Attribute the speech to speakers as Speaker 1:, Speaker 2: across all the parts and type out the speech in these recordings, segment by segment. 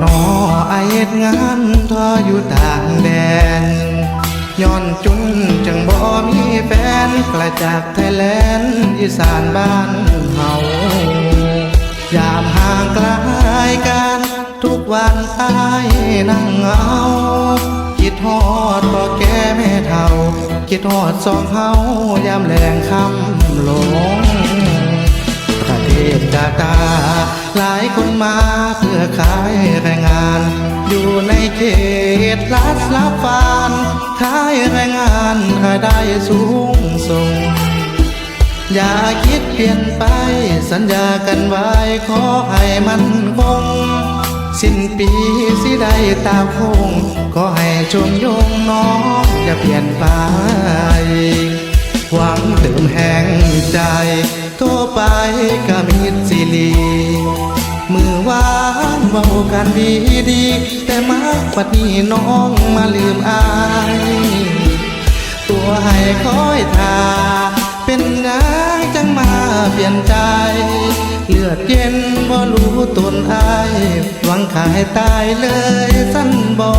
Speaker 1: นอไอเฮ็ดงานทออยู่ต่างแดนย้อนจุนจังบ่มีแฟนกระจากไทยแลนด์อีสานบ้านเฮายามห่างไกลกันทุกวันอายนั่งเหงาคิดฮอดพ่อแก่แม่เฒ่าคิดฮอดสองเฮายามแลงค่ำหลงประเทศกาตาร์หลายคนมาเพื่อขายแรงงานอยู่ในเขตรัฐลับฟานขายแรงงานรายได้สูงส่งอย่าคิดเปลี่ยนไปสัญญากันไว้ขอให้มันคงสิ้นปีสิได้ตาคงขอให้ชมยงน้องอย่าเปลี่ยนไปหวังเติมแห่งใจโทรไปก็มิดสิลีมือวานเว้ากันดีแต่มักปัดนี้น้องมาลืมอายตัวให้คอยท่าเป็นนางจังมาเปลี่ยนใจเลือดเย็นบ่รู้ตนอายหวังขายตายเลยสั้นบ่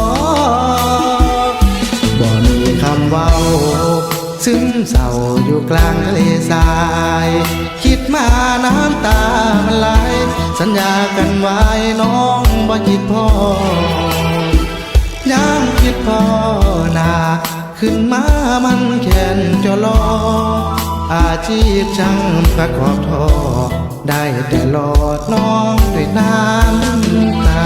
Speaker 1: มีคำเว้าซึมเศร้าอยู่กลางทะเลทรายคิดมาน้ำตามันไหลสัญญากันไว้น้องบ่คิดพอยังคิดพอหนาขึ้นมามันแค้นจะรออาชีพช่างประกอบท่อได้แต่หลอดน้องด้วยน้ำตา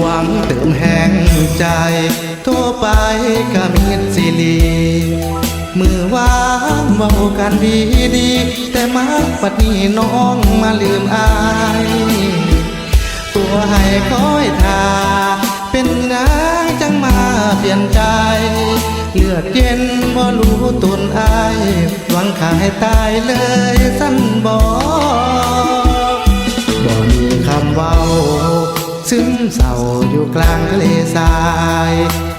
Speaker 1: หวังเติมแห่งใจโทรไปก็มิดสิลีมือวานเว้ากันดีแต่มักปัดนี้น้องมาลืมอายตัวให้คอยท่าเป็นนางจังมาเปลี่ยนใจเลือดเย็นบ่รู้ตนอายหวังขายตายเลยสั้นบ่มีคำเว้าซึมเศร้าอยู่กลางทะเลทราย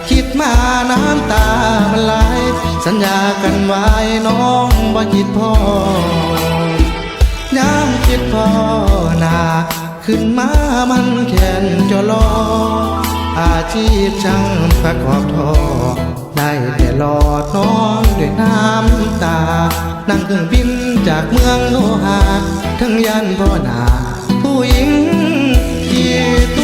Speaker 1: คิดมาน้ำตามันไหลสัญญากันไว้น้องบ่คิดพอย้ำคิดพอหนาขึ้นมามันแค้นจะรออาชีพช่างประกอบท่อได้แต่หลอดน้องด้วยน้ำตานั่งเครื่องบินจากเมืองโลหะทั้งยันพ่อหนาผู้หญิงที่